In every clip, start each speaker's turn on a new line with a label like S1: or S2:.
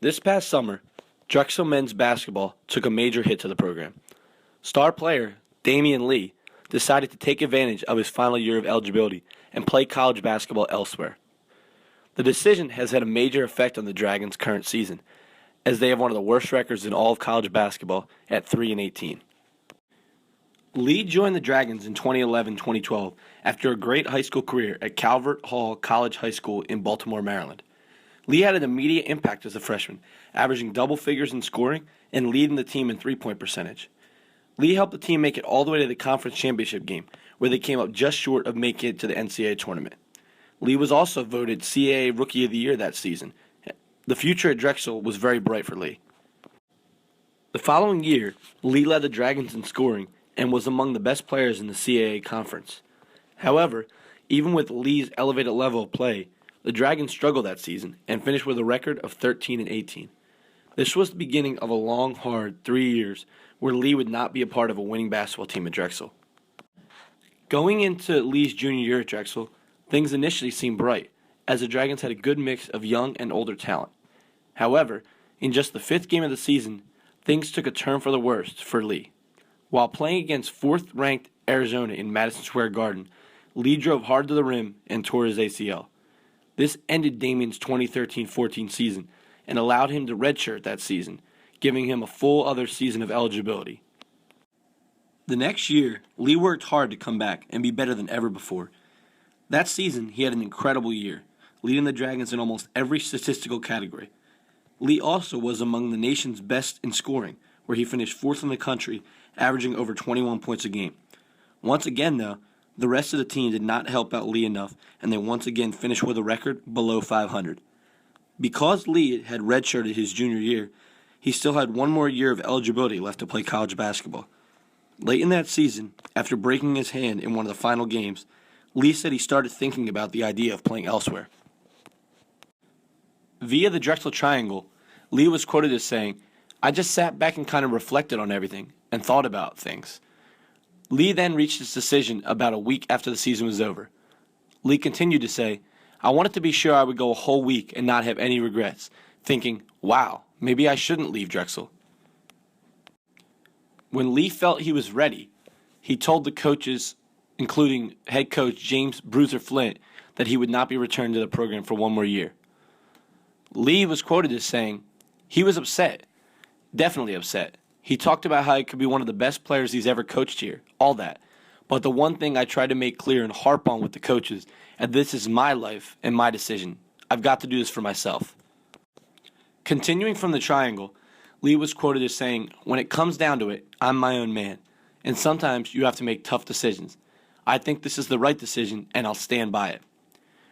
S1: This past summer, Drexel men's basketball took a major hit to the program. Star player Damian Lee decided to take advantage of his final year of eligibility and play college basketball elsewhere. The decision has had a major effect on the Dragons' current season, as they have one of the worst records in all of college basketball at 3-18. Lee joined the Dragons in 2011-2012 after a great high school career at Calvert Hall College High School in Baltimore, Maryland. Lee had an immediate impact as a freshman, averaging double figures in scoring and leading the team in three-point percentage. Lee helped the team make it all the way to the conference championship game, where they came up just short of making it to the NCAA tournament. Lee was also voted CAA Rookie of the Year that season. The future at Drexel was very bright for Lee. The following year, Lee led the Dragons in scoring and was among the best players in the CAA conference. However, even with Lee's elevated level of play, the Dragons struggled that season and finished with a record of 13-18. This was the beginning of a long, hard 3 years where Lee would not be a part of a winning basketball team at Drexel. Going into Lee's junior year at Drexel, things initially seemed bright, as the Dragons had a good mix of young and older talent. However, in just the fifth game of the season, things took a turn for the worst for Lee. While playing against fourth-ranked Arizona in Madison Square Garden, Lee drove hard to the rim and tore his ACL. This ended Damian's 2013-14 season and allowed him to redshirt that season, giving him a full other season of eligibility. The next year, Lee worked hard to come back and be better than ever before. That season, he had an incredible year, leading the Dragons in almost every statistical category. Lee also was among the nation's best in scoring, where he finished fourth in the country, averaging over 21 points a game. Once again, though, the rest of the team did not help out Lee enough, and they once again finished with a record below 500. Because Lee had redshirted his junior year, he still had one more year of eligibility left to play college basketball. Late in that season, after breaking his hand in one of the final games, Lee said he started thinking about the idea of playing elsewhere. Via the Drexel Triangle, Lee was quoted as saying, "I just sat back and kind of reflected on everything and thought about things." Lee then reached his decision about a week after the season was over. Lee continued to say, "I wanted to be sure I would go a whole week and not have any regrets, thinking, wow, maybe I shouldn't leave Drexel." When Lee felt he was ready, he told the coaches, including head coach James "Bruiser" Flint, that he would not be returned to the program for one more year. Lee was quoted as saying, he was upset, definitely upset. He talked about how he could be one of the best players he's ever coached here, all that. But the one thing I tried to make clear and harp on with the coaches, and this is my life and my decision. I've got to do this for myself. Continuing from the triangle, Lee was quoted as saying, "When it comes down to it, I'm my own man, and sometimes you have to make tough decisions. I think this is the right decision, and I'll stand by it."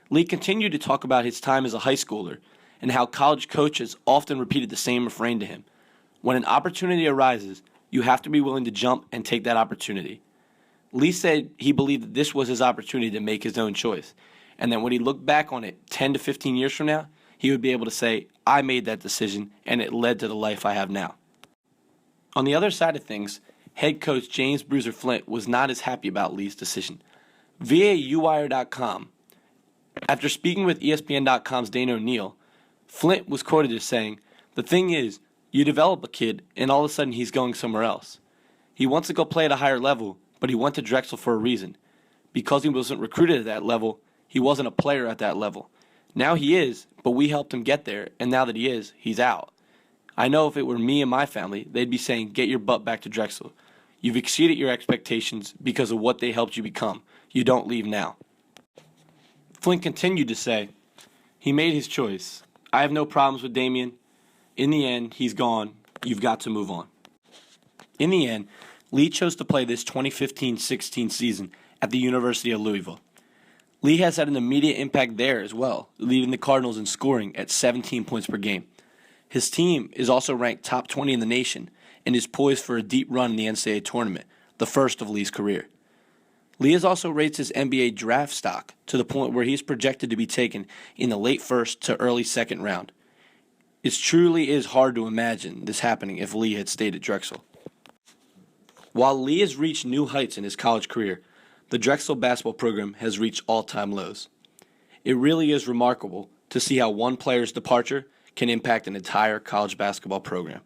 S1: Lee continued to talk about his time as a high schooler and how college coaches often repeated the same refrain to him. When an opportunity arises, you have to be willing to jump and take that opportunity. Lee said he believed that this was his opportunity to make his own choice, and that when he looked back on it 10 to 15 years from now, he would be able to say, I made that decision, and it led to the life I have now. On the other side of things, head coach James "Bruiser" Flint was not as happy about Lee's decision. Via uwire.com, after speaking with ESPN.com's Dana O'Neill, Flint was quoted as saying, "The thing is, you develop a kid, and all of a sudden he's going somewhere else. He wants to go play at a higher level, but he went to Drexel for a reason. Because he wasn't recruited at that level, he wasn't a player at that level. Now he is, but we helped him get there, and now that he is, he's out. I know if it were me and my family, they'd be saying, get your butt back to Drexel. You've exceeded your expectations because of what they helped you become. You don't leave now." Flint continued to say, "He made his choice. I have no problems with Damian. In the end, he's gone. You've got to move on." In the end, Lee chose to play this 2015-16 season at the University of Louisville. Lee has had an immediate impact there as well, leading the Cardinals in scoring at 17 points per game. His team is also ranked top 20 in the nation and is poised for a deep run in the NCAA tournament, the first of Lee's career. Lee has also raised his NBA draft stock to the point where he is projected to be taken in the late first to early second round. It truly is hard to imagine this happening if Lee had stayed at Drexel. While Lee has reached new heights in his college career, the Drexel basketball program has reached all-time lows. It really is remarkable to see how one player's departure can impact an entire college basketball program.